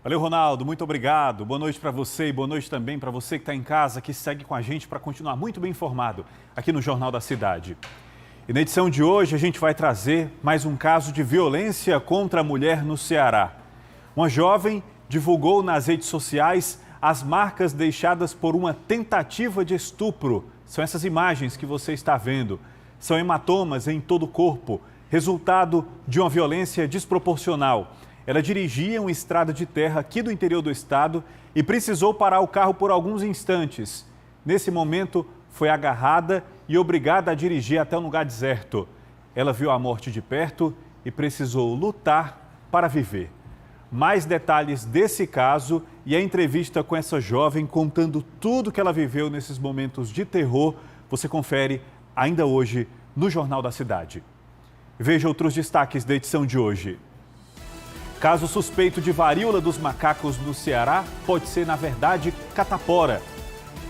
Valeu, Ronaldo, muito obrigado. Boa noite para você e boa noite também para você que está em casa, que segue com a gente para continuar muito bem informado aqui no Jornal da Cidade. E na edição de hoje a gente vai trazer mais um caso de violência contra a mulher no Ceará. Uma jovem divulgou nas redes sociais as marcas deixadas por uma tentativa de estupro. São essas imagens que você está vendo. São hematomas em todo o corpo, resultado de uma violência desproporcional. Ela dirigia uma estrada de terra aqui do interior do estado e precisou parar o carro por alguns instantes. Nesse momento, foi agarrada e obrigada a dirigir até um lugar deserto. Ela viu a morte de perto e precisou lutar para viver. Mais detalhes desse caso e a entrevista com essa jovem contando tudo que ela viveu nesses momentos de terror, você confere ainda hoje no Jornal da Cidade. Veja outros destaques da edição de hoje. Caso suspeito de varíola dos macacos no Ceará pode ser, na verdade, catapora.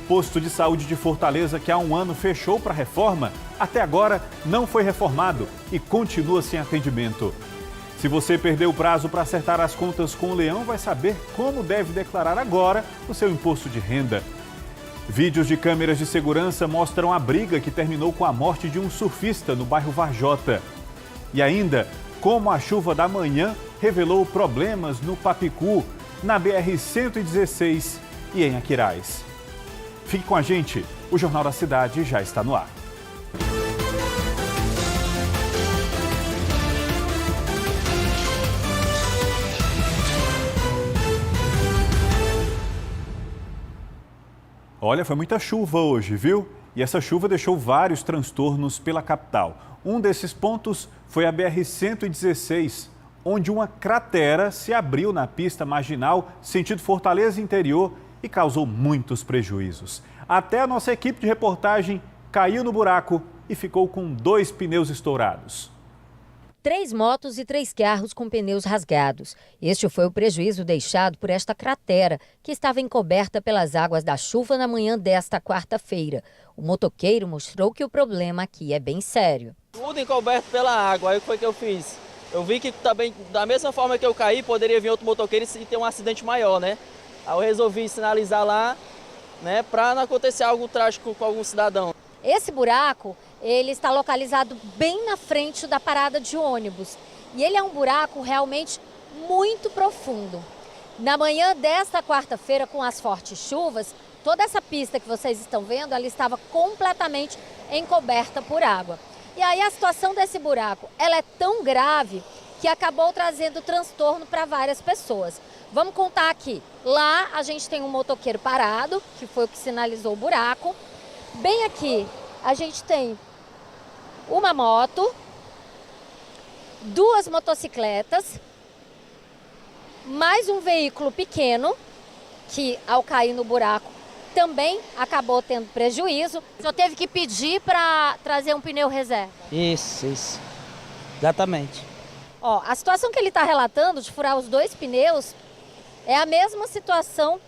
Posto de saúde de Fortaleza, que há um ano fechou para reforma, até agora não foi reformado e continua sem atendimento. Se você perdeu o prazo para acertar as contas com o Leão, vai saber como deve declarar agora o seu imposto de renda. Vídeos de câmeras de segurança mostram a briga que terminou com a morte de um surfista no bairro Varjota. E ainda, como a chuva da manhã revelou problemas no Papicu, na BR-116 e em Aquiraz. Fique com a gente, o Jornal da Cidade já está no ar. Olha, foi muita chuva hoje, viu? E essa chuva deixou vários transtornos pela capital. Um desses pontos foi a BR-116, onde uma cratera se abriu na pista marginal sentido Fortaleza interior e causou muitos prejuízos. Até a nossa equipe de reportagem caiu no buraco e ficou com 2 pneus estourados. 3 motos e 3 carros com pneus rasgados. Este foi o prejuízo deixado por esta cratera, que estava encoberta pelas águas da chuva na manhã desta quarta-feira. O motoqueiro mostrou que o problema aqui é bem sério. Tudo encoberto pela água, aí o que foi que eu fiz? Eu vi que também, da mesma forma que eu caí, poderia vir outro motoqueiro e ter um acidente maior, né? Aí eu resolvi sinalizar lá, né, para não acontecer algo trágico com algum cidadão. Esse buraco, ele está localizado bem na frente da parada de ônibus. E ele é um buraco realmente muito profundo. Na manhã desta quarta-feira, com as fortes chuvas, toda essa pista que vocês estão vendo, ela estava completamente encoberta por água. E aí a situação desse buraco, ela é tão grave que acabou trazendo transtorno para várias pessoas. Vamos contar aqui. Lá a gente tem um motoqueiro parado, que foi o que sinalizou o buraco. Bem aqui a gente tem uma moto, 2 motocicletas, mais um veículo pequeno, que ao cair no buraco também acabou tendo prejuízo. O senhor teve que pedir para trazer um pneu reserva? Isso. Exatamente. Ó, a situação que ele está relatando de furar os 2 pneus é a mesma situação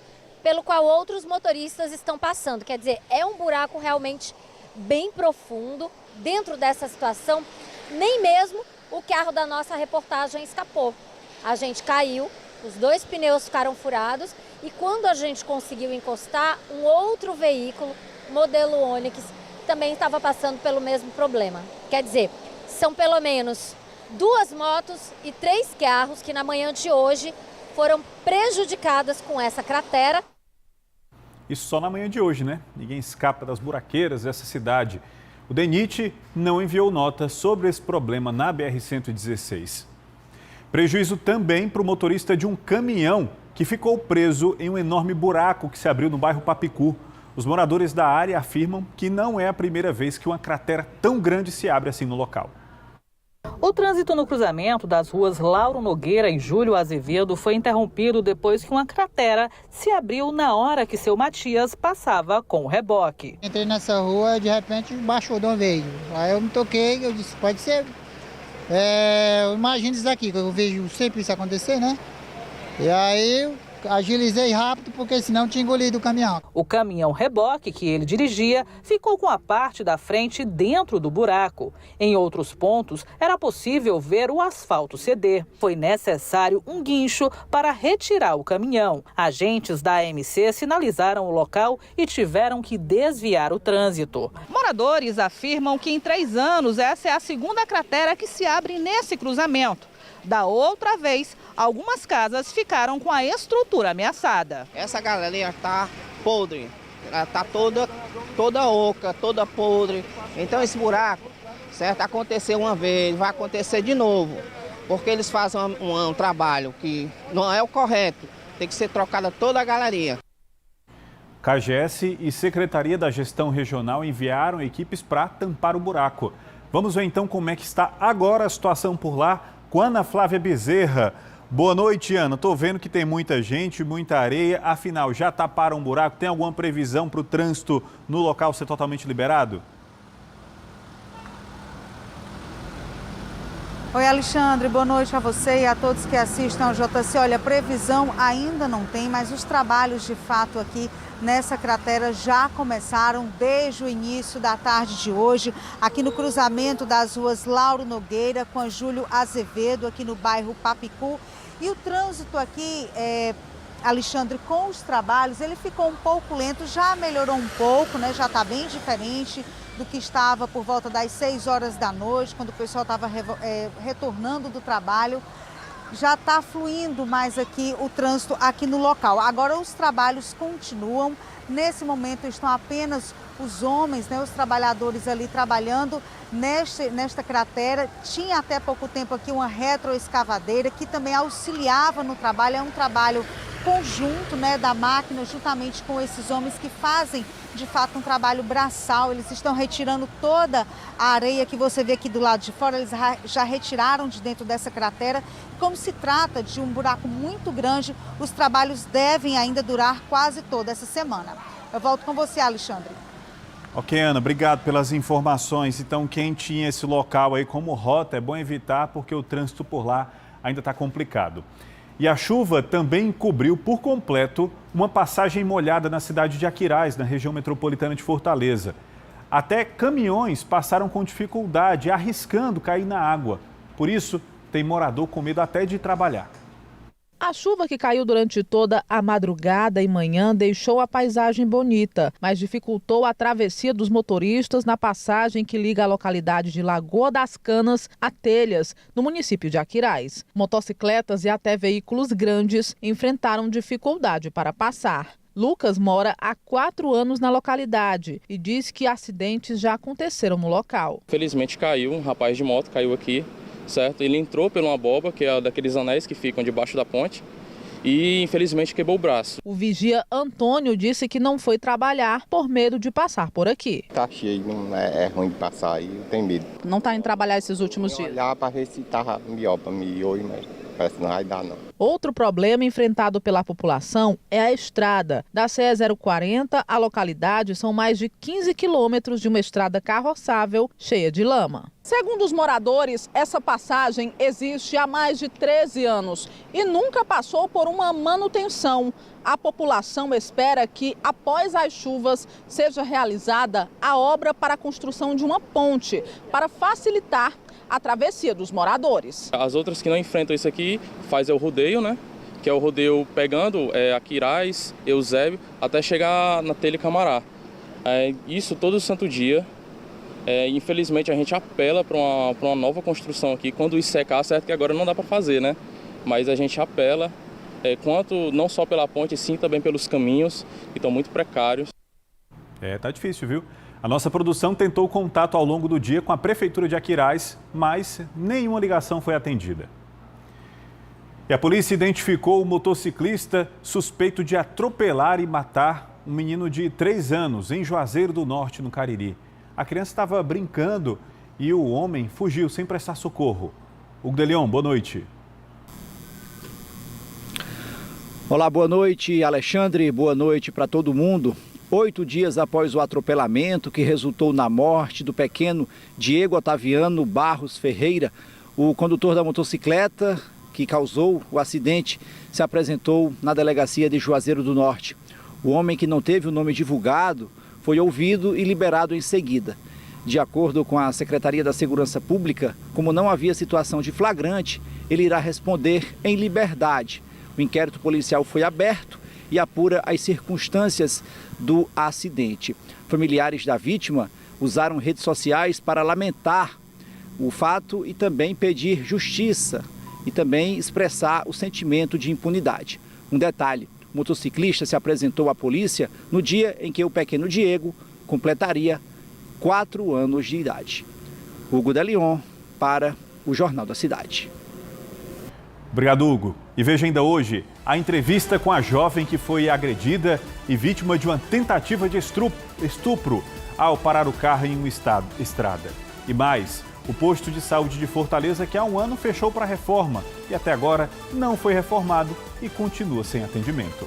pelo qual outros motoristas estão passando. Quer dizer, é um buraco realmente bem profundo. Dentro dessa situação, nem mesmo o carro da nossa reportagem escapou. A gente caiu, os 2 pneus ficaram furados e quando a gente conseguiu encostar, um outro veículo, modelo Onix, também estava passando pelo mesmo problema. Quer dizer, são pelo menos 2 motos e 3 carros que na manhã de hoje foram prejudicadas com essa cratera. Isso só na manhã de hoje, né? Ninguém escapa das buraqueiras dessa cidade. O DENIT não enviou nota sobre esse problema na BR-116. Prejuízo também para o motorista de um caminhão que ficou preso em um enorme buraco que se abriu no bairro Papicu. Os moradores da área afirmam que não é a primeira vez que uma cratera tão grande se abre assim no local. O trânsito no cruzamento das ruas Lauro Nogueira e Júlio Azevedo foi interrompido depois que uma cratera se abriu na hora que seu Matias passava com o reboque. Entrei nessa rua, de repente baixou de uma vez. Aí eu me toquei, eu disse, pode ser. Eu imagino isso daqui, que eu vejo sempre isso acontecer, né? E aí agilizei rápido porque senão tinha engolido o caminhão. O caminhão reboque que ele dirigia ficou com a parte da frente dentro do buraco. Em outros pontos, era possível ver o asfalto ceder. Foi necessário um guincho para retirar o caminhão. Agentes da AMC sinalizaram o local e tiveram que desviar o trânsito. Moradores afirmam que em 3 anos essa é a segunda cratera que se abre nesse cruzamento. Da outra vez, algumas casas ficaram com a estrutura ameaçada. Essa galeria está podre, ela está toda oca, toda podre. Então esse buraco, certo, aconteceu uma vez, vai acontecer de novo, porque eles fazem um trabalho que não é o correto, tem que ser trocada toda a galeria. KGS e Secretaria da Gestão Regional enviaram equipes para tampar o buraco. Vamos ver então como é que está agora a situação por lá com Ana Flávia Bezerra. Boa noite, Ana. Estou vendo que tem muita gente, muita areia. Afinal, já taparam um buraco? Tem alguma previsão para o trânsito no local ser totalmente liberado? Oi, Alexandre. Boa noite a você e a todos que assistem ao JC. Olha, previsão ainda não tem, mas os trabalhos de fato aqui nessa cratera já começaram desde o início da tarde de hoje, aqui no cruzamento das ruas Lauro Nogueira com a Júlio Azevedo, aqui no bairro Papicu. E o trânsito aqui, Alexandre, com os trabalhos, ele ficou um pouco lento, já melhorou um pouco, né? Já está bem diferente do que estava por volta das 6 horas da noite, quando o pessoal estava retornando do trabalho. Já está fluindo mais aqui o trânsito aqui no local. Agora os trabalhos continuam. Nesse momento estão apenas os homens, né, os trabalhadores ali trabalhando nesta cratera. Tinha até pouco tempo aqui uma retroescavadeira que também auxiliava no trabalho. É um trabalho conjunto, né, da máquina juntamente com esses homens que fazem de fato um trabalho braçal. Eles estão retirando toda a areia que você vê aqui do lado de fora, eles já retiraram de dentro dessa cratera. Como se trata de um buraco muito grande, os trabalhos devem ainda durar quase toda essa semana. Eu volto com você, Alexandre. Ok, Ana, obrigado pelas informações. Então, quem tinha esse local aí como rota, é bom evitar porque o trânsito por lá ainda está complicado. E a chuva também cobriu por completo uma passagem molhada na cidade de Aquiraz, na região metropolitana de Fortaleza. Até caminhões passaram com dificuldade, arriscando cair na água. Por isso, tem morador com medo até de trabalhar. A chuva que caiu durante toda a madrugada e manhã deixou a paisagem bonita, mas dificultou a travessia dos motoristas na passagem que liga a localidade de Lagoa das Canas a Telhas, no município de Aquiraz. Motocicletas e até veículos grandes enfrentaram dificuldade para passar. Lucas mora há 4 anos na localidade e diz que acidentes já aconteceram no local. Felizmente caiu, um rapaz de moto caiu aqui. Certo? Ele entrou por uma boba, que é daqueles anéis que ficam debaixo da ponte, e infelizmente quebrou o braço. O vigia Antônio disse que não foi trabalhar por medo de passar por aqui. Tá cheio, não é ruim de passar aí, tem medo. Não está indo trabalhar esses últimos dias? Olhar para ver se tava melhor para mim hoje, mas parece que não vai dar não. Outro problema enfrentado pela população é a estrada. Da CE 040 à localidade são mais de 15 quilômetros de uma estrada carroçável cheia de lama. Segundo os moradores, essa passagem existe há mais de 13 anos e nunca passou por uma manutenção. A população espera que, após as chuvas, seja realizada a obra para a construção de uma ponte, para facilitar a travessia dos moradores. As outras que não enfrentam isso aqui faz o rodeio, né? Que é o rodeio pegando Aquiraz, Eusébio, até chegar na Telha Camará. Isso todo santo dia. Infelizmente a gente apela para uma nova construção aqui. Quando isso secar, certo que agora não dá para fazer, né? Mas a gente apela, quanto não só pela ponte, sim também pelos caminhos, que estão muito precários. Tá difícil, viu? A nossa produção tentou contato ao longo do dia com a Prefeitura de Aquiraz, mas nenhuma ligação foi atendida. E a polícia identificou o motociclista suspeito de atropelar e matar um menino de 3 anos em Juazeiro do Norte, no Cariri. A criança estava brincando e o homem fugiu sem prestar socorro. Hugo de Leon, boa noite. Olá, boa noite, Alexandre. Boa noite para todo mundo. 8 dias após o atropelamento que resultou na morte do pequeno Diego Otaviano Barros Ferreira, o condutor da motocicleta que causou o acidente se apresentou na delegacia de Juazeiro do Norte. O homem, que não teve o nome divulgado, foi ouvido e liberado em seguida. De acordo com a Secretaria da Segurança Pública, como não havia situação de flagrante, ele irá responder em liberdade. O inquérito policial foi aberto e apura as circunstâncias do acidente. Familiares da vítima usaram redes sociais para lamentar o fato e também pedir justiça e também expressar o sentimento de impunidade. Um detalhe: o motociclista se apresentou à polícia no dia em que o pequeno Diego completaria 4 anos de idade. Hugo de Leon para o Jornal da Cidade. Obrigado, Hugo. E veja ainda hoje a entrevista com a jovem que foi agredida e vítima de uma tentativa de estupro ao parar o carro em uma estrada. E mais, o posto de saúde de Fortaleza, que há 1 ano fechou para reforma e até agora não foi reformado e continua sem atendimento.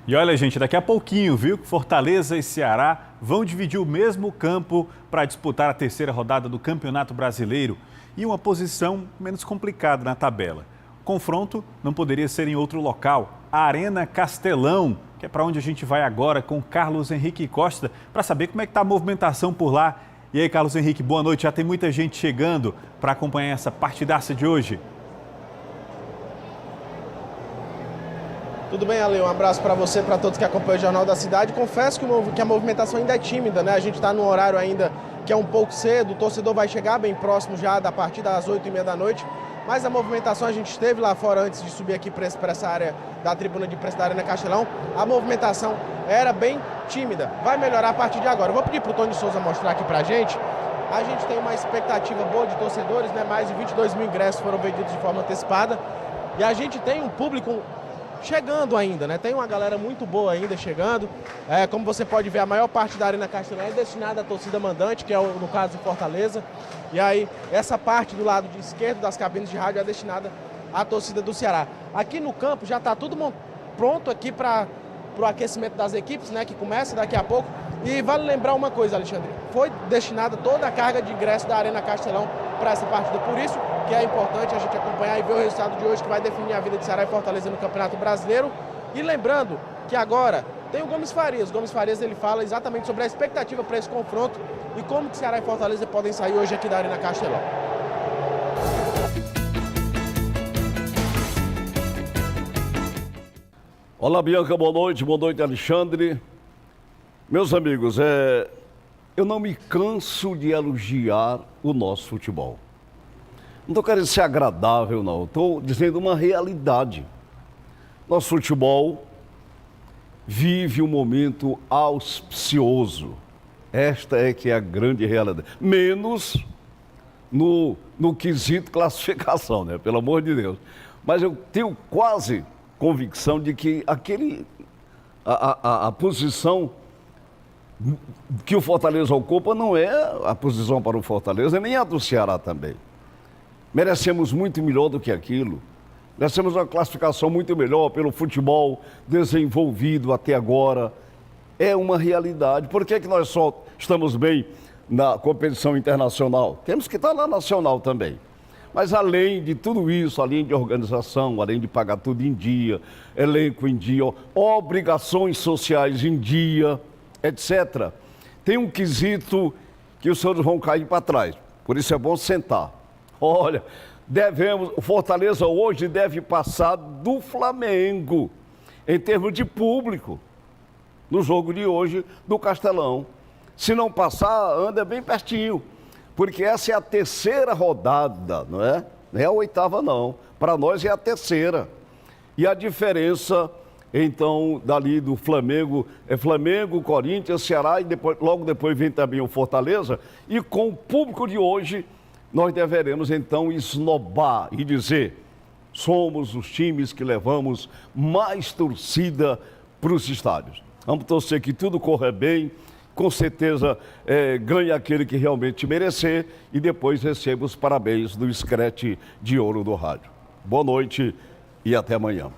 E olha, gente, daqui a pouquinho, viu, Fortaleza e Ceará vão dividir o mesmo campo para disputar a 3ª rodada do Campeonato Brasileiro e uma posição menos complicada na tabela. O confronto não poderia ser em outro local, a Arena Castelão, que é para onde a gente vai agora com Carlos Henrique Costa, para saber como é que está a movimentação por lá. E aí, Carlos Henrique, boa noite. Já tem muita gente chegando para acompanhar essa partidaça de hoje. Tudo bem, Ale? Um abraço para você, para todos que acompanham o Jornal da Cidade. Confesso que a movimentação ainda é tímida, né? A gente está num horário ainda que é um pouco cedo, o torcedor vai chegar bem próximo já da partida das 8h30 da noite, mas a movimentação a gente esteve lá fora antes de subir aqui para essa área da tribuna de imprensa da Arena Castelão. A movimentação era bem tímida, vai melhorar a partir de agora. Eu vou pedir para o Tony Souza mostrar aqui para a gente. A gente tem uma expectativa boa de torcedores, né? Mais de 22 mil ingressos foram vendidos de forma antecipada e a gente tem um público chegando ainda, né? Tem uma galera muito boa ainda chegando. Como você pode ver, a maior parte da Arena Castelão é destinada à torcida mandante, que é no caso de Fortaleza. E aí, essa parte do lado de esquerdo das cabines de rádio é destinada a torcida do Ceará. Aqui no campo já está tudo pronto aqui para o aquecimento das equipes, né, que começa daqui a pouco. E vale lembrar uma coisa, Alexandre, foi destinada toda a carga de ingresso da Arena Castelão para essa partida. Por isso que é importante a gente acompanhar e ver o resultado de hoje, que vai definir a vida de Ceará e Fortaleza no Campeonato Brasileiro. E lembrando que agora tem o Gomes Farias. O Gomes Farias ele fala exatamente sobre a expectativa para esse confronto e como que Ceará e Fortaleza podem sair hoje aqui da Arena Castelão. Olá, Bianca, boa noite Alexandre. Meus amigos, eu não me canso de elogiar o nosso futebol. Não estou querendo ser agradável, não. Estou dizendo uma realidade. Nosso futebol vive um momento auspicioso. Esta é que é a grande realidade. Menos no quesito classificação, né? Pelo amor de Deus. Mas eu tenho quase convicção de que a posição que o Fortaleza ocupa não é a posição para o Fortaleza, nem a do Ceará também. Merecemos muito melhor do que aquilo. Merecemos uma classificação muito melhor pelo futebol desenvolvido até agora. É uma realidade. Por que nós só estamos bem na competição internacional? Temos que estar na nacional também. Mas além de tudo isso, além de organização, além de pagar tudo em dia, elenco em dia, obrigações sociais em dia, etc., tem um quesito que os senhores vão cair para trás. Por isso é bom sentar. Olha, o Fortaleza hoje deve passar do Flamengo, em termos de público, no jogo de hoje do Castelão. Se não passar, anda bem pertinho, porque essa é a terceira rodada, não é? Não é a oitava, não. Para nós é a terceira. E a diferença, então, dali do Flamengo, é Flamengo, Corinthians, Ceará, e logo depois vem também o Fortaleza. E com o público de hoje, nós deveremos, então, esnobar e dizer: somos os times que levamos mais torcida para os estádios. Vamos torcer que tudo corra bem. Com certeza ganha aquele que realmente merecer e depois receba os parabéns do Scratch de Ouro do Rádio. Boa noite e até amanhã.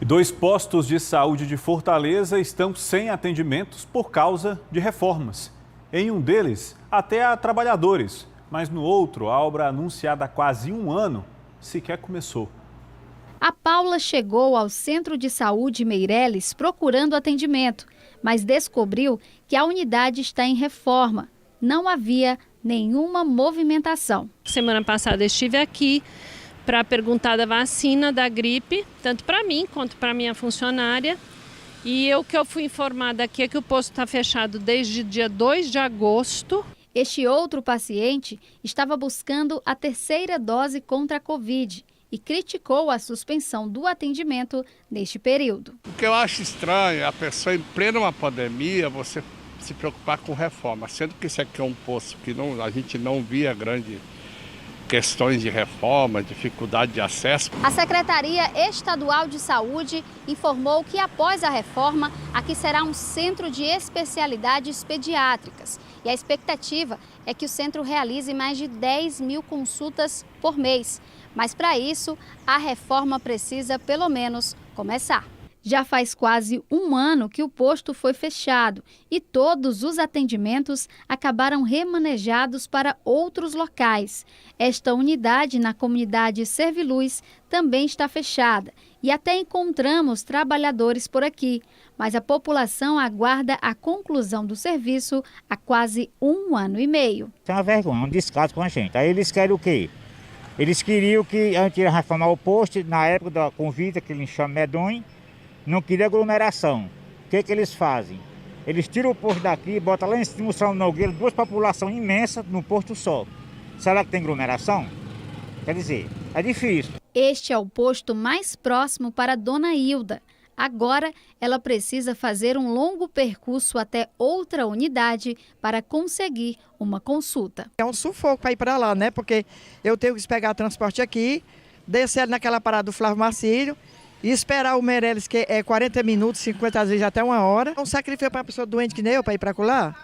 E 2 postos de saúde de Fortaleza estão sem atendimentos por causa de reformas. Em um deles, até há trabalhadores, mas no outro, a obra anunciada há quase um ano sequer começou. A Paula chegou ao Centro de Saúde Meireles procurando atendimento, mas descobriu que a unidade está em reforma. Não havia nenhuma movimentação. Semana passada estive aqui para perguntar da vacina da gripe, tanto para mim quanto para minha funcionária. E o que eu fui informada aqui é que o posto está fechado desde dia 2 de agosto. Este outro paciente estava buscando a terceira dose contra a Covid e criticou a suspensão do atendimento neste período. O que eu acho estranho é a pessoa, em plena uma pandemia, você se preocupar com reforma, sendo que isso aqui é um posto que a gente não via grande questões de reforma, dificuldade de acesso. A Secretaria Estadual de Saúde informou que após a reforma, aqui será um centro de especialidades pediátricas. E a expectativa é que o centro realize mais de 10 mil consultas por mês. Mas para isso, a reforma precisa pelo menos começar. Já faz quase um ano que o posto foi fechado e todos os atendimentos acabaram remanejados para outros locais. Esta unidade na comunidade Serviluz também está fechada e até encontramos trabalhadores por aqui, mas a população aguarda a conclusão do serviço há quase um ano e meio. É uma vergonha, um descaso com a gente. Aí eles querem o quê? Eles queriam que a gente ia reformar o posto na época da Convida, que eles chamam medonho. Não queria aglomeração. O que eles fazem? Eles tiram o posto daqui, botam lá em cima do São Nogueira, 2 populações imensas num posto só. Será que tem aglomeração? Quer dizer, é difícil. Este é o posto mais próximo para a Dona Hilda. Agora, ela precisa fazer um longo percurso até outra unidade para conseguir uma consulta. É um sufoco para ir para lá, né? Porque eu tenho que pegar transporte aqui, descer naquela parada do Flávio Marcílio, e esperar o Meireles, que é 40 minutos, 50 às vezes até 1 hora. É um sacrifício para uma pessoa doente que nem eu para ir para lá.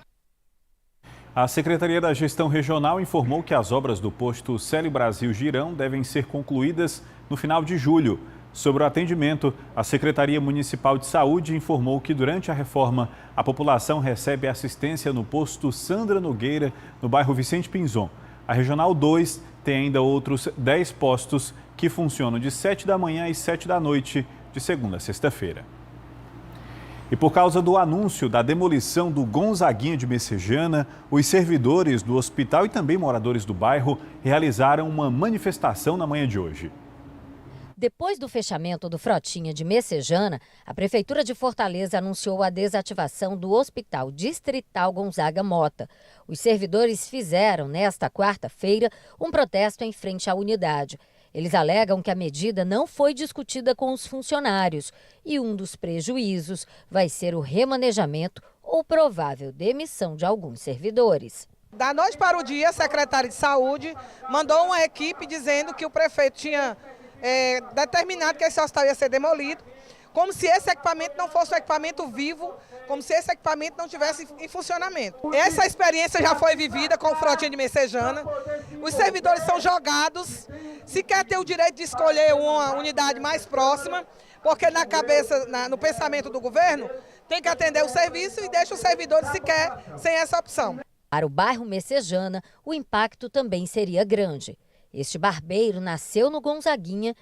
A Secretaria da Gestão Regional informou que as obras do posto Célio Brasil Girão devem ser concluídas no final de julho. Sobre o atendimento, a Secretaria Municipal de Saúde informou que durante a reforma, a população recebe assistência no posto Sandra Nogueira, no bairro Vicente Pinzon. A Regional 2 tem ainda outros 10 postos que funcionam de 7 da manhã às 7 da noite, de segunda a sexta-feira. E por causa do anúncio da demolição do Gonzaguinha de Messejana, os servidores do hospital e também moradores do bairro realizaram uma manifestação na manhã de hoje. Depois do fechamento do Frotinha de Messejana, a Prefeitura de Fortaleza anunciou a desativação do Hospital Distrital Gonzaga Mota. Os servidores fizeram, nesta quarta-feira, um protesto em frente à unidade. Eles alegam que a medida não foi discutida com os funcionários e um dos prejuízos vai ser o remanejamento ou provável demissão de alguns servidores. Da noite para o dia, a secretária de Saúde mandou uma equipe dizendo que o prefeito tinha determinado que esse hospital ia ser demolido, como se esse equipamento não fosse um equipamento vivo, como se esse equipamento não estivesse em funcionamento. Essa experiência já foi vivida com o Frotinha de Messejana. Os servidores são jogados, se quer ter o direito de escolher uma unidade mais próxima, porque na cabeça, no pensamento do governo, tem que atender o serviço e deixa os servidores sequer sem essa opção. Para o bairro Messejana, o impacto também seria grande. Este barbeiro nasceu no Gonzaguinha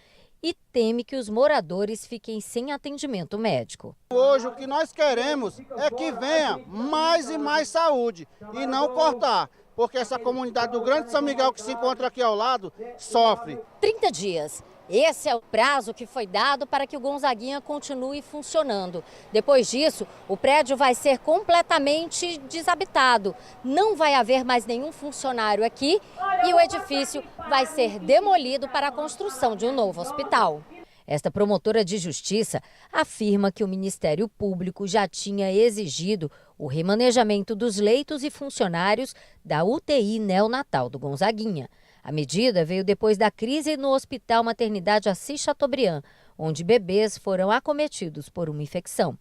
e teme que os moradores fiquem sem atendimento médico. Hoje o que nós queremos é que venha mais e mais saúde e não cortar, porque essa comunidade do Grande São Miguel que se encontra aqui ao lado sofre. 30 dias. Esse é o prazo que foi dado para que o Gonzaguinha continue funcionando. Depois disso, o prédio vai ser completamente desabitado. Não vai haver mais nenhum funcionário aqui e o edifício vai ser demolido para a construção de um novo hospital. Esta promotora de justiça afirma que o Ministério Público já tinha exigido o remanejamento dos leitos e funcionários da UTI neonatal do Gonzaguinha. A medida veio depois da crise no Hospital Maternidade Assis Chateaubriand, onde bebês foram acometidos por uma infecção.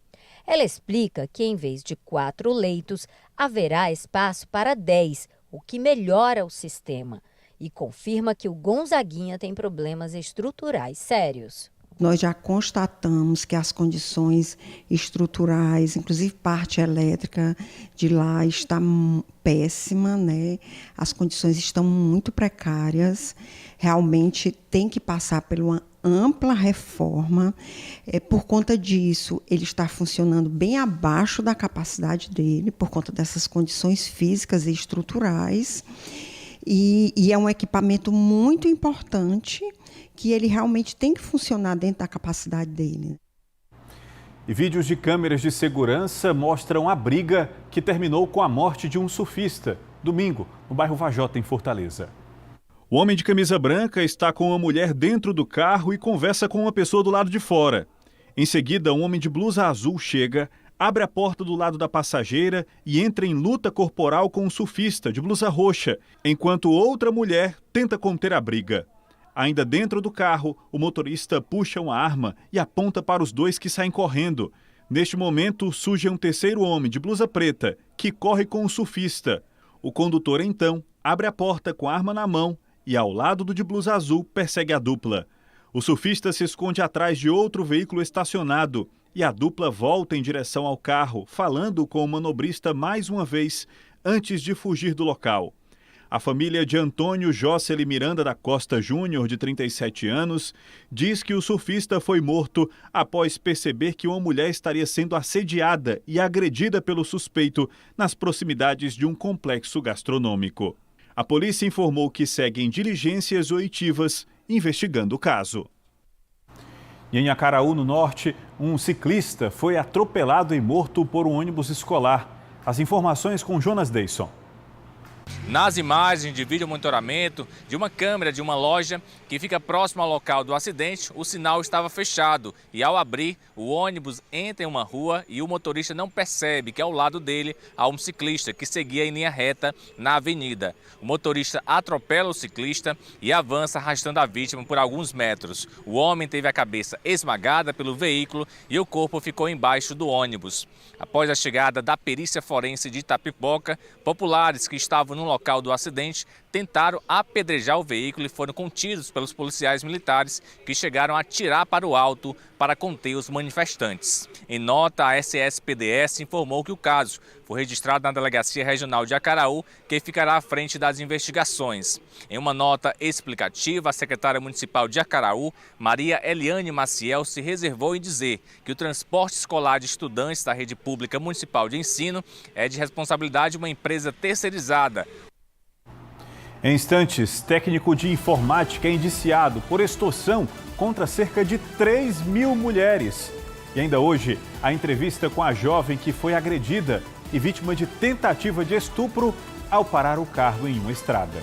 Ela explica que, em vez de 4 leitos, haverá espaço para 10, o que melhora o sistema. E confirma que o Gonzaguinha tem problemas estruturais sérios. Nós já constatamos que as condições estruturais, inclusive parte elétrica de lá, está péssima, né? As condições estão muito precárias. Realmente tem que passar por uma ampla reforma. Por conta disso, ele está funcionando bem abaixo da capacidade dele, por conta dessas condições físicas e estruturais. E é um equipamento muito importante que ele realmente tem que funcionar dentro da capacidade dele. E vídeos de câmeras de segurança mostram a briga que terminou com a morte de um surfista, domingo, no bairro Vajota, em Fortaleza. O homem de camisa branca está com uma mulher dentro do carro e conversa com uma pessoa do lado de fora. Em seguida, um homem de blusa azul chega, abre a porta do lado da passageira e entra em luta corporal com um surfista de blusa roxa, enquanto outra mulher tenta conter a briga. Ainda dentro do carro, o motorista puxa uma arma e aponta para os dois que saem correndo. Neste momento, surge um terceiro homem de blusa preta, que corre com o surfista. O condutor, então, abre a porta com a arma na mão e, ao lado do de blusa azul, persegue a dupla. O surfista se esconde atrás de outro veículo estacionado e a dupla volta em direção ao carro, falando com o manobrista mais uma vez, antes de fugir do local. A família de Antônio Jocelyn Miranda da Costa Júnior, de 37 anos, diz que o surfista foi morto após perceber que uma mulher estaria sendo assediada e agredida pelo suspeito nas proximidades de um complexo gastronômico. A polícia informou que seguem diligências oitivas investigando o caso. E em Acaraú, no norte, um ciclista foi atropelado e morto por um ônibus escolar. As informações com Jonas Deisson. Nas imagens de vídeo monitoramento de uma câmera de uma loja que fica próximo ao local do acidente, o sinal estava fechado e ao abrir, o ônibus entra em uma rua e o motorista não percebe que ao lado dele há um ciclista que seguia em linha reta na avenida. O motorista atropela o ciclista e avança arrastando a vítima por alguns metros. O homem teve a cabeça esmagada pelo veículo e o corpo ficou embaixo do ônibus. Após a chegada da perícia forense de Itapipoca, populares que estavam no local do acidente tentaram apedrejar o veículo e foram contidos pelos policiais militares que chegaram a atirar para o alto para conter os manifestantes. Em nota, a SSPDS informou que o caso foi registrado na Delegacia Regional de Acaraú, que ficará à frente das investigações. Em uma nota explicativa, a secretária municipal de Acaraú, Maria Eliane Maciel, se reservou em dizer que o transporte escolar de estudantes da rede pública municipal de ensino é de responsabilidade de uma empresa terceirizada. Em instantes, técnico de informática é indiciado por extorsão contra cerca de 3.000 mulheres. E ainda hoje, a entrevista com a jovem que foi agredida e vítima de tentativa de estupro ao parar o carro em uma estrada.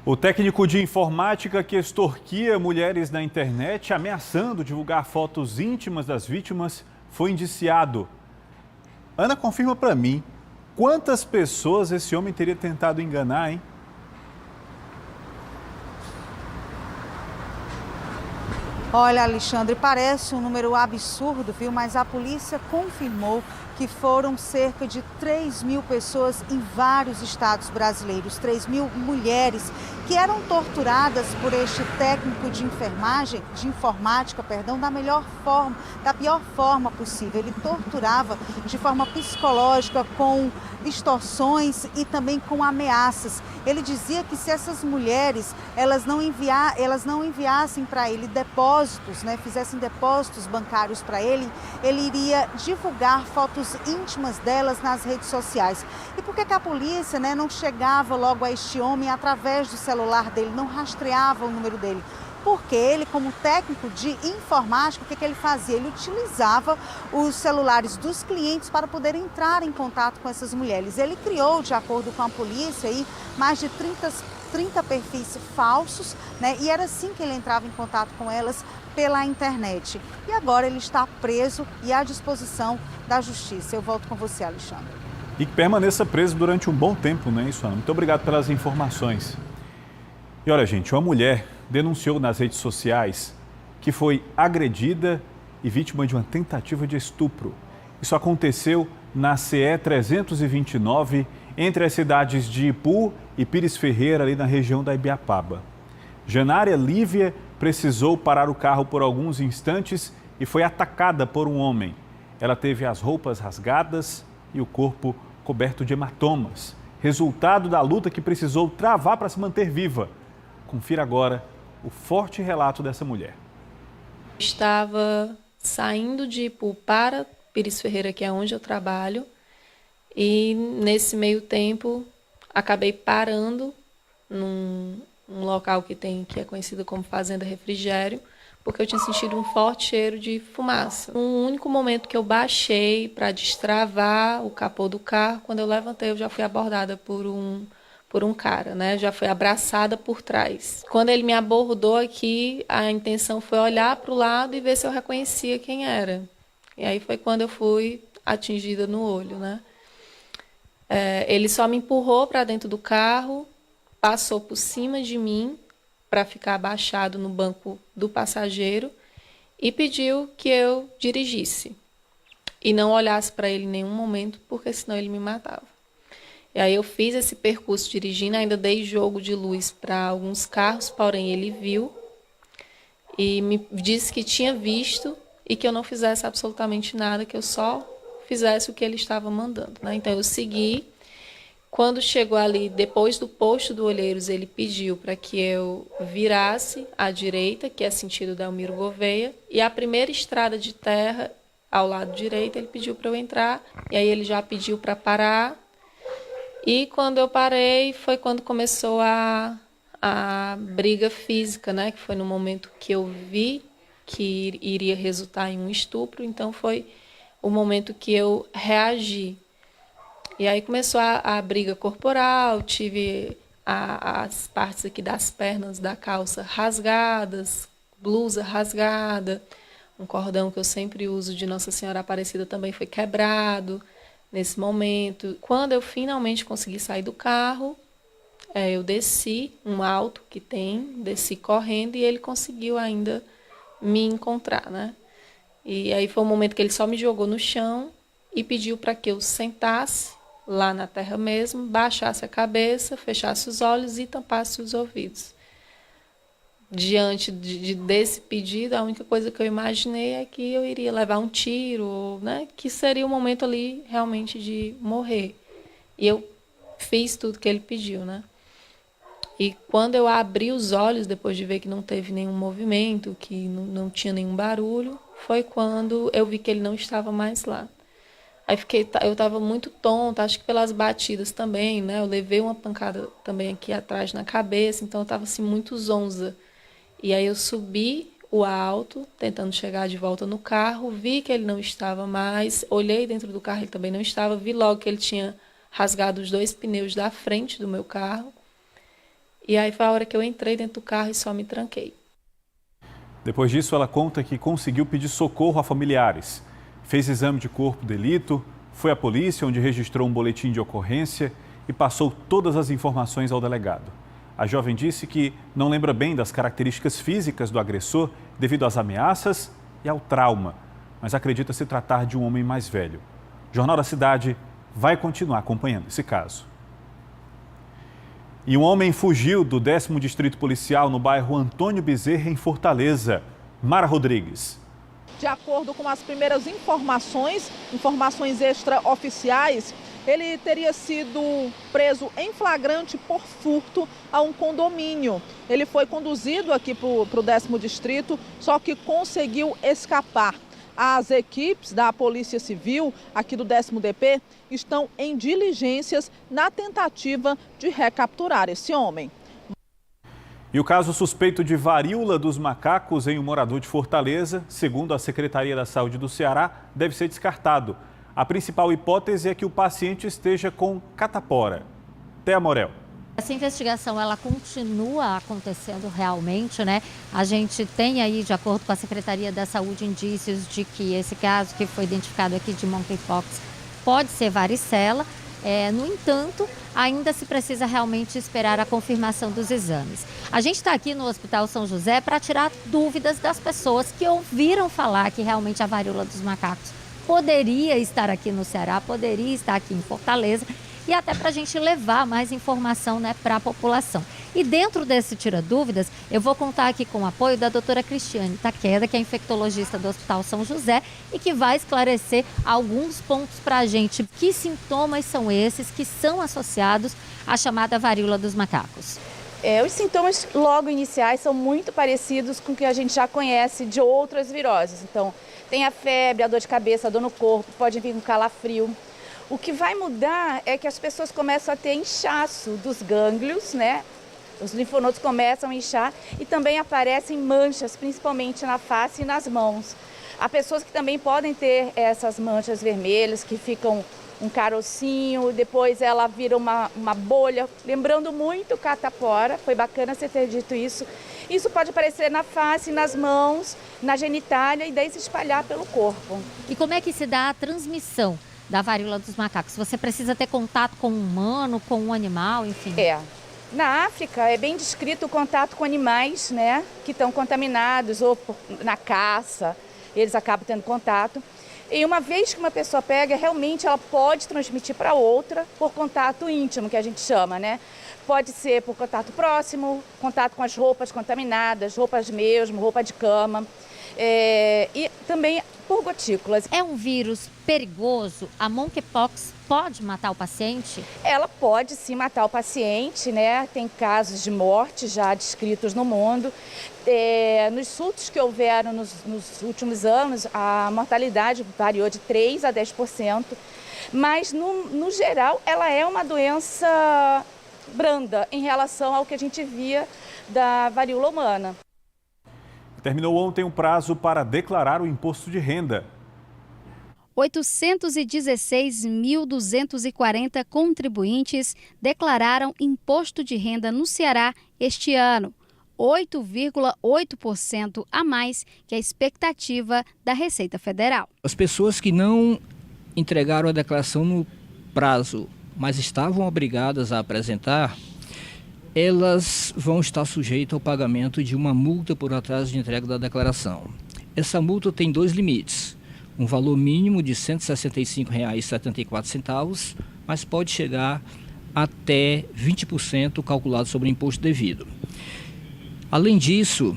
O técnico de informática que extorquia mulheres na internet, ameaçando divulgar fotos íntimas das vítimas, foi indiciado. Ana, confirma para mim, quantas pessoas esse homem teria tentado enganar, hein? Olha, Alexandre, parece um número absurdo, viu? Mas a polícia confirmou que foram cerca de 3.000 pessoas em vários estados brasileiros, 3.000 mulheres que eram torturadas por este técnico de informática, da pior forma possível. Ele torturava de forma psicológica, com extorsões e também com ameaças. Ele dizia que se essas mulheres elas não enviassem para ele depósitos depósitos, né, fizessem depósitos bancários para ele, ele iria divulgar fotos íntimas delas nas redes sociais. E por que a polícia, né, não chegava logo a este homem através do celular dele, não rastreava o número dele? Porque ele, como técnico de informática, o que ele fazia? Ele utilizava os celulares dos clientes para poder entrar em contato com essas mulheres. Ele criou, de acordo com a polícia, aí, mais de 30 perfis falsos, né? E era assim que ele entrava em contato com elas pela internet. E agora ele está preso e à disposição da justiça. Eu volto com você, Alexandre. E que permaneça preso durante um bom tempo, não é isso, Ana? Muito obrigado pelas informações. E olha, gente, uma mulher denunciou nas redes sociais que foi agredida e vítima de uma tentativa de estupro. Isso aconteceu na CE 329, entre as cidades de Ipu e Pires Ferreira, ali na região da Ibiapaba. Janária Lívia precisou parar o carro por alguns instantes e foi atacada por um homem. Ela teve as roupas rasgadas e o corpo coberto de hematomas, resultado da luta que precisou travar para se manter viva. Confira agora o forte relato dessa mulher. Estava saindo de Ipu para Pires Ferreira, que é onde eu trabalho, e nesse meio tempo acabei parando num local que é conhecido como Fazenda Refrigério, porque eu tinha sentido um forte cheiro de fumaça. No único momento que eu baixei para destravar o capô do carro, quando eu levantei eu já fui abordada por um cara, né? Já foi abraçada por trás. Quando ele me abordou aqui, a intenção foi olhar para o lado e ver se eu reconhecia quem era. E aí foi quando eu fui atingida no olho, né? Ele só me empurrou para dentro do carro, passou por cima de mim para ficar abaixado no banco do passageiro e pediu que eu dirigisse e não olhasse para ele em nenhum momento, porque senão ele me matava. E aí eu fiz esse percurso dirigindo, ainda dei jogo de luz para alguns carros, porém ele viu e me disse que tinha visto e que eu não fizesse absolutamente nada, que eu só fizesse o que ele estava mandando, né? Então eu segui. Quando chegou ali, depois do posto do Olheiros, ele pediu para que eu virasse à direita, que é sentido Delmiro Gouveia, e a primeira estrada de terra, ao lado direito, ele pediu para eu entrar, e aí ele já pediu para parar. E quando eu parei, foi quando começou a briga física, né? Que foi no momento que eu vi que iria resultar em um estupro, então foi o momento que eu reagi. E aí começou a briga corporal, tive as partes aqui das pernas da calça rasgadas, blusa rasgada, um cordão que eu sempre uso de Nossa Senhora Aparecida também foi quebrado nesse momento. Quando eu finalmente consegui sair do carro, eu desci um alto que tem, desci correndo e ele conseguiu ainda me encontrar, né? E aí foi um momento que ele só me jogou no chão e pediu para que eu sentasse lá na terra mesmo, baixasse a cabeça, fechasse os olhos e tampasse os ouvidos. Diante desse pedido, a única coisa que eu imaginei é que eu iria levar um tiro, né? Que seria o momento ali realmente de morrer. E eu fiz tudo que ele pediu, né? E quando eu abri os olhos, depois de ver que não teve nenhum movimento, que não tinha nenhum barulho, foi quando eu vi que ele não estava mais lá. Aí eu estava muito tonta, acho que pelas batidas também, né? Eu levei uma pancada também aqui atrás na cabeça, então eu estava assim muito zonza. E aí eu subi o alto, tentando chegar de volta no carro, vi que ele não estava mais, olhei dentro do carro, ele também não estava, vi logo que ele tinha rasgado os 2 pneus da frente do meu carro. E aí foi a hora que eu entrei dentro do carro e só me tranquei. Depois disso, ela conta que conseguiu pedir socorro a familiares. Fez exame de corpo de delito, foi à polícia, onde registrou um boletim de ocorrência e passou todas as informações ao delegado. A jovem disse que não lembra bem das características físicas do agressor devido às ameaças e ao trauma, mas acredita se tratar de um homem mais velho. O Jornal da Cidade vai continuar acompanhando esse caso. E um homem fugiu do 10º Distrito Policial no bairro Antônio Bezerra, em Fortaleza. Mara Rodrigues. De acordo com as primeiras informações extraoficiais, Ele teria sido preso em flagrante por furto a um condomínio. Ele foi conduzido aqui para o 10º distrito, só que conseguiu escapar. As equipes da Polícia Civil aqui do 10º DP estão em diligências na tentativa de recapturar esse homem. E o caso suspeito de varíola dos macacos em um morador de Fortaleza, segundo a Secretaria da Saúde do Ceará, deve ser descartado. A principal hipótese é que o paciente esteja com catapora. Thea Morel. Essa investigação, ela continua acontecendo realmente, né? A gente tem aí, de acordo com a Secretaria da Saúde, indícios de que esse caso que foi identificado aqui de monkeypox pode ser varicela. No entanto, ainda se precisa realmente esperar a confirmação dos exames. A gente está aqui no Hospital São José para tirar dúvidas das pessoas que ouviram falar que realmente a varíola dos macacos poderia estar aqui no Ceará, poderia estar aqui em Fortaleza, e até para a gente levar mais informação, né, para a população. E dentro desse Tira Dúvidas, eu vou contar aqui com o apoio da doutora Cristiane Taqueda, que é infectologista do Hospital São José e que vai esclarecer alguns pontos para a gente. Que sintomas são esses que são associados à chamada varíola dos macacos? Os sintomas logo iniciais são muito parecidos com o que a gente já conhece de outras viroses. Então, tem a febre, a dor de cabeça, a dor no corpo, pode vir com calafrio. O que vai mudar é que as pessoas começam a ter inchaço dos gânglios, né? Os linfonodos começam a inchar e também aparecem manchas, principalmente na face e nas mãos. Há pessoas que também podem ter essas manchas vermelhas, que ficam um carocinho, depois ela vira uma bolha, lembrando muito catapora. Foi bacana você ter dito isso. Isso pode aparecer na face, nas mãos, na genitália e daí se espalhar pelo corpo. E como é que se dá a transmissão da varíola dos macacos? Você precisa ter contato com um humano, com um animal, enfim? Na África é bem descrito o contato com animais, né, que estão contaminados ou na caça, eles acabam tendo contato. E uma vez que uma pessoa pega, realmente ela pode transmitir para outra por contato íntimo, que a gente chama, né? Pode ser por contato próximo, contato com as roupas contaminadas, roupas mesmo, roupa de cama. E também por gotículas. É um vírus perigoso? A monkeypox pode matar o paciente? Ela pode sim matar o paciente, né? Tem casos de morte já descritos no mundo. Nos surtos que houveram nos últimos anos, a mortalidade variou de 3% a 10%, mas no geral ela é uma doença branda em relação ao que a gente via da varíola humana. Terminou ontem o prazo para declarar o imposto de renda. 816.240 contribuintes declararam imposto de renda no Ceará este ano, 8,8% a mais que a expectativa da Receita Federal. As pessoas que não entregaram a declaração no prazo, mas estavam obrigadas a apresentar, elas vão estar sujeitas ao pagamento de uma multa por atraso de entrega da declaração. Essa multa tem dois limites, um valor mínimo de R$ 165,74, mas pode chegar até 20% calculado sobre o imposto devido. Além disso,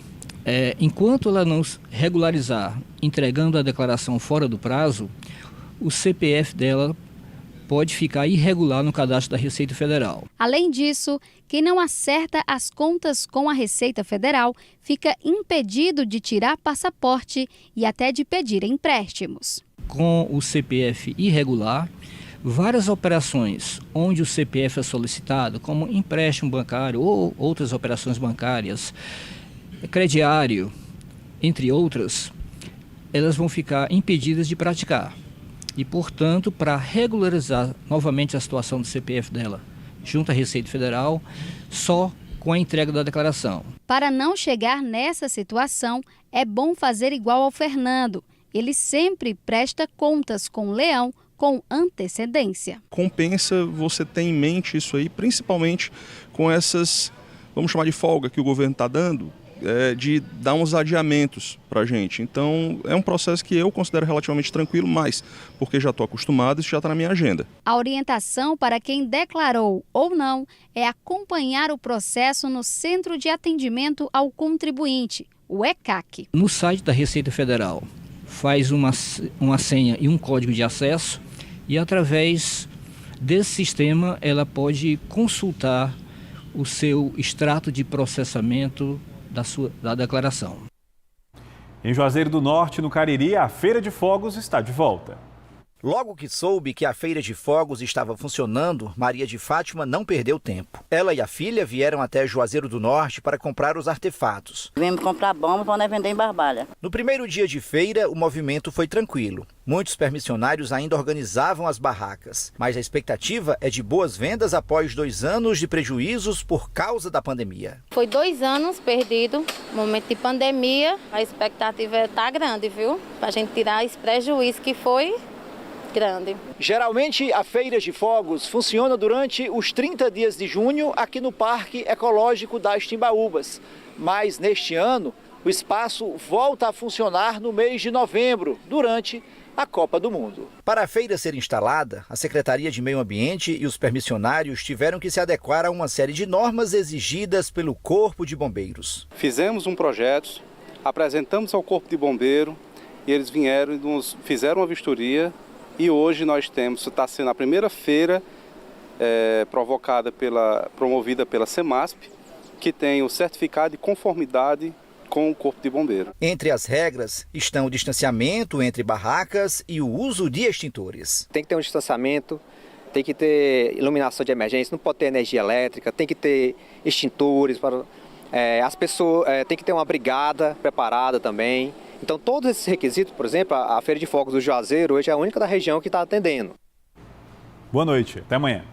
enquanto ela não regularizar entregando a declaração fora do prazo, o CPF dela pode ficar irregular no cadastro da Receita Federal. Além disso, quem não acerta as contas com a Receita Federal fica impedido de tirar passaporte e até de pedir empréstimos. Com o CPF irregular, várias operações onde o CPF é solicitado, como empréstimo bancário ou outras operações bancárias, crediário, entre outras, elas vão ficar impedidas de praticar. E, portanto, para regularizar novamente a situação do CPF dela junto à Receita Federal, só com a entrega da declaração. Para não chegar nessa situação, é bom fazer igual ao Fernando. Ele sempre presta contas com o Leão com antecedência. Compensa você ter em mente isso aí, principalmente com essas, vamos chamar de folga que o governo está dando, de dar uns adiamentos para a gente. Então, é um processo que eu considero relativamente tranquilo, mas porque já estou acostumado, isso já está na minha agenda. A orientação para quem declarou ou não é acompanhar o processo no Centro de Atendimento ao Contribuinte, o ECAC. No site da Receita Federal, faz uma senha e um código de acesso e através desse sistema ela pode consultar o seu extrato de processamento da declaração. Em Juazeiro do Norte, no Cariri, a Feira de Fogos está de volta. Logo que soube que a Feira de Fogos estava funcionando, Maria de Fátima não perdeu tempo. Ela e a filha vieram até Juazeiro do Norte para comprar os artefatos. Viemos comprar bomba para vender em Barbalha. No primeiro dia de feira, o movimento foi tranquilo. Muitos permissionários ainda organizavam as barracas, mas a expectativa é de boas vendas após 2 anos de prejuízos por causa da pandemia. Foi 2 anos perdido, momento de pandemia, a expectativa está grande, viu? Para a gente tirar esse prejuízo que foi grande. Geralmente, a Feira de Fogos funciona durante os 30 dias de junho aqui no Parque Ecológico das Timbaúbas. Mas neste ano, o espaço volta a funcionar no mês de novembro, durante a Copa do Mundo. Para a feira ser instalada, a Secretaria de Meio Ambiente e os permissionários tiveram que se adequar a uma série de normas exigidas pelo Corpo de Bombeiros. Fizemos um projeto, apresentamos ao Corpo de Bombeiro e eles vieram e nos fizeram uma vistoria. E hoje nós temos, está sendo a primeira feira promovida pela Semasp, que tem o certificado de conformidade com o Corpo de Bombeiro. Entre as regras estão o distanciamento entre barracas e o uso de extintores. Tem que ter um distanciamento, tem que ter iluminação de emergência, não pode ter energia elétrica, tem que ter extintores, as pessoas tem que ter uma brigada preparada também. Então, todos esses requisitos, por exemplo, a Feira de Fogos do Juazeiro hoje é a única da região que está atendendo. Boa noite, até amanhã.